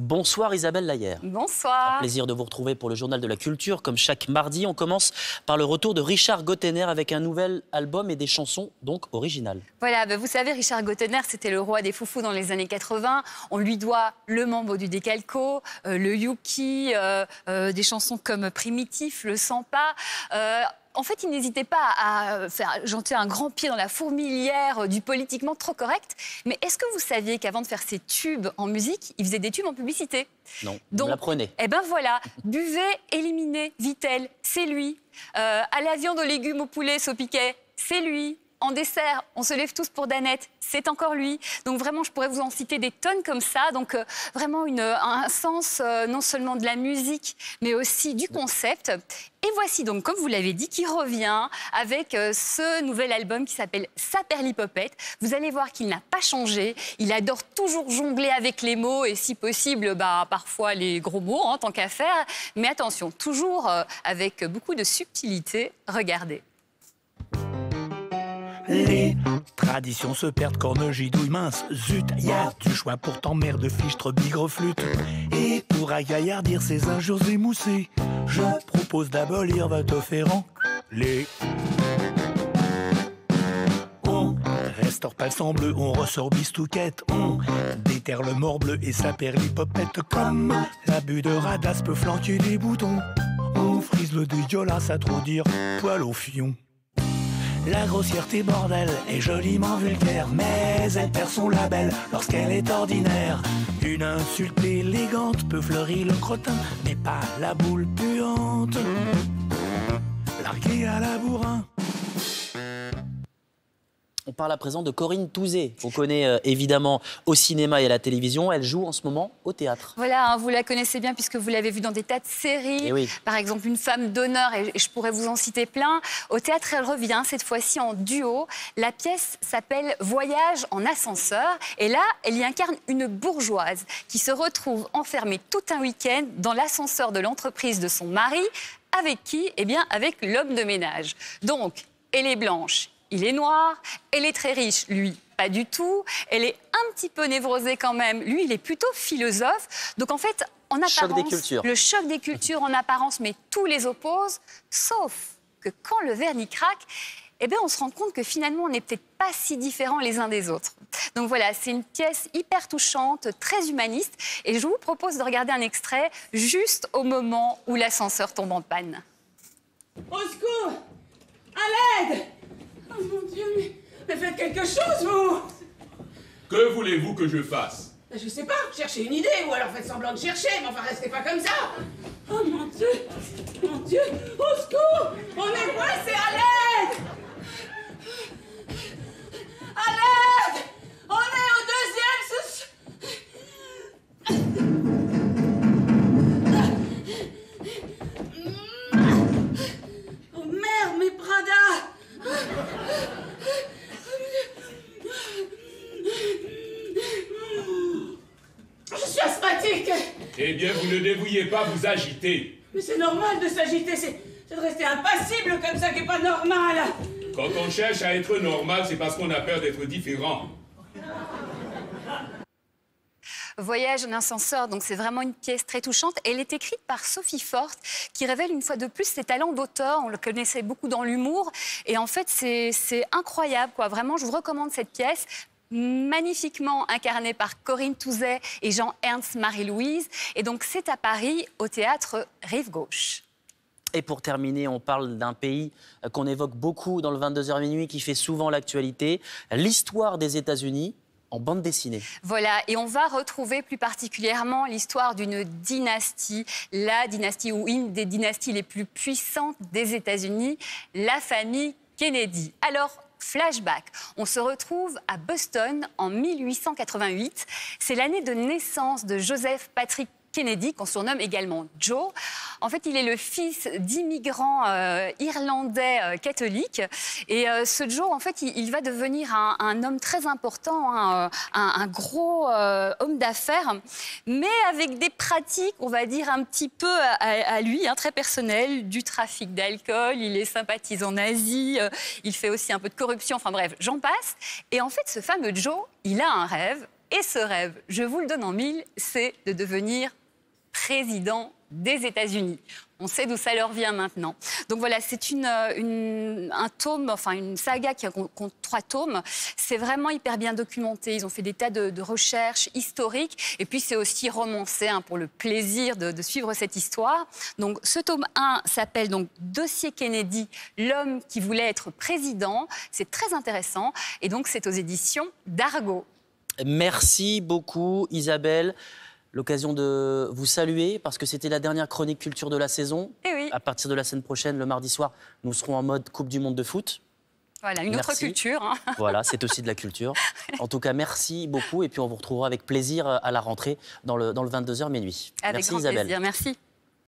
Bonsoir Isabelle Layer. Bonsoir. Un plaisir de vous retrouver pour le Journal de la Culture. Comme chaque mardi, on commence par le retour de Richard Gottener avec un nouvel album et des chansons donc originales. Voilà, vous savez, Richard Gottener, c'était le roi des foufous dans les années 80. On lui doit le Mambo du Décalco, le Yuki, des chansons comme Primitif, Le Sens Pas. En fait, il n'hésitait pas à faire jeter un grand pied dans la fourmilière du politiquement trop correct. Mais est-ce que vous saviez qu'avant de faire ses tubes en musique, il faisait des tubes en publicité? Non, vous l'apprenez. Eh ben voilà, buvez, éliminez, Vittel, c'est lui. À la viande, aux légumes, au poulet, au piquet, c'est lui. En dessert, on se lève tous pour Danette, c'est encore lui. Donc vraiment, je pourrais vous en citer des tonnes comme ça. Donc vraiment un sens non seulement de la musique, mais aussi du concept. Et voici donc, comme vous l'avez dit, qui revient avec ce nouvel album qui s'appelle Saperlipopette. Vous allez voir qu'il n'a pas changé. Il adore toujours jongler avec les mots et si possible, parfois les gros mots, tant qu'à faire. Mais attention, toujours avec beaucoup de subtilité. Regardez. Les traditions se perdent, corne, gidouille mince, zut, y a du choix pourtant mère de fichtre, bigre, flûte. Et pour agaillardir ces injures émoussées, je propose d'abolir votre ferrant. On restaure palsan bleu, on ressort bistouquette, on déterre le mort bleu et saperlipopette. Comme l'abus de radasse peut flanquer des boutons, on frise le dégueulasse à trop dire, poil au fion. La grossièreté bordel est joliment vulgaire, mais elle perd son label lorsqu'elle est ordinaire. Une insulte élégante peut fleurir le crottin, mais pas la boule puante, larguée à la bourrin. On parle à présent de Corinne Touzé. On connaît évidemment au cinéma et à la télévision. Elle joue en ce moment au théâtre. Voilà, vous la connaissez bien puisque vous l'avez vue dans des tas de séries. Et oui. Par exemple, Une femme d'honneur, et je pourrais vous en citer plein. Au théâtre, elle revient, cette fois-ci en duo. La pièce s'appelle Voyage en ascenseur. Et là, elle y incarne une bourgeoise qui se retrouve enfermée tout un week-end dans l'ascenseur de l'entreprise de son mari. Avec qui? Eh bien, avec l'homme de ménage. Donc, elle est blanche. Il est noir, elle est très riche, lui, pas du tout. Elle est un petit peu névrosée quand même, lui, il est plutôt philosophe. Donc en fait, en apparence, choc des cultures. Le choc des cultures en apparence, mais tous les opposent, sauf que quand le vernis craque, eh bien, on se rend compte que finalement, on n'est peut-être pas si différents les uns des autres. Donc voilà, c'est une pièce hyper touchante, très humaniste. Et je vous propose de regarder un extrait juste au moment où l'ascenseur tombe en panne. Au secours! À l'aide! Oh mon Dieu, mais faites quelque chose, vous! Que voulez-vous que je fasse? Je sais pas, cherchez une idée, ou alors faites semblant de chercher, mais enfin restez pas comme ça! Oh mon Dieu! Mon Dieu! Au secours! On est coincés, à l'aide! À l'aide! On est au deuxième Oh merde, mes Prada! Je suis asthmatique. Eh bien, vous ne devriez pas vous agiter. Mais c'est normal de s'agiter, c'est de rester impassible comme ça qui est pas normal. Quand on cherche à être normal, c'est parce qu'on a peur d'être différent. Voyage en ascenseur, donc c'est vraiment une pièce très touchante. Elle est écrite par Sophie Forte, qui révèle une fois de plus ses talents d'auteur. On le connaissait beaucoup dans l'humour. Et en fait, c'est incroyable, quoi. Vraiment, je vous recommande cette pièce. Magnifiquement incarnée par Corinne Touzé et Jean-Ernst Marie-Louise. Et donc, c'est à Paris, au théâtre Rive Gauche. Et pour terminer, on parle d'un pays qu'on évoque beaucoup dans le 22h minuit, qui fait souvent l'actualité, l'histoire des États-Unis en bande dessinée. Voilà, et on va retrouver plus particulièrement l'histoire d'une dynastie, la dynastie ou une des dynasties les plus puissantes des États-Unis, la famille Kennedy. Alors, flashback, on se retrouve à Boston en 1888. C'est l'année de naissance de Joseph Patrick Kennedy, qu'on surnomme également Joe. En fait, il est le fils d'immigrants irlandais catholiques. Et ce Joe, en fait, il va devenir un homme très important, un gros homme d'affaires, mais avec des pratiques, on va dire, un petit peu à lui, très personnelles, du trafic d'alcool, il est sympathisant nazi, il fait aussi un peu de corruption, enfin bref, j'en passe. Et en fait, ce fameux Joe, il a un rêve, Et ce rêve, je vous le donne en mille, c'est de devenir président des États-Unis. On sait d'où ça leur vient maintenant. Donc voilà, c'est un tome, enfin une saga qui compte 3 tomes. C'est vraiment hyper bien documenté. Ils ont fait des tas de recherches historiques. Et puis c'est aussi romancé pour le plaisir de suivre cette histoire. Donc ce tome 1 s'appelle donc Dossier Kennedy, l'homme qui voulait être président. C'est très intéressant. Et donc c'est aux éditions d'Argo. Merci beaucoup Isabelle. L'occasion de vous saluer parce que c'était la dernière chronique culture de la saison. Eh oui. À partir de la semaine prochaine, le mardi soir, nous serons en mode Coupe du Monde de foot. Voilà, une autre culture. Voilà, c'est aussi de la culture. En tout cas, merci beaucoup et puis on vous retrouvera avec plaisir à la rentrée dans le 22h minuit. Avec merci grand Isabelle. plaisir, merci.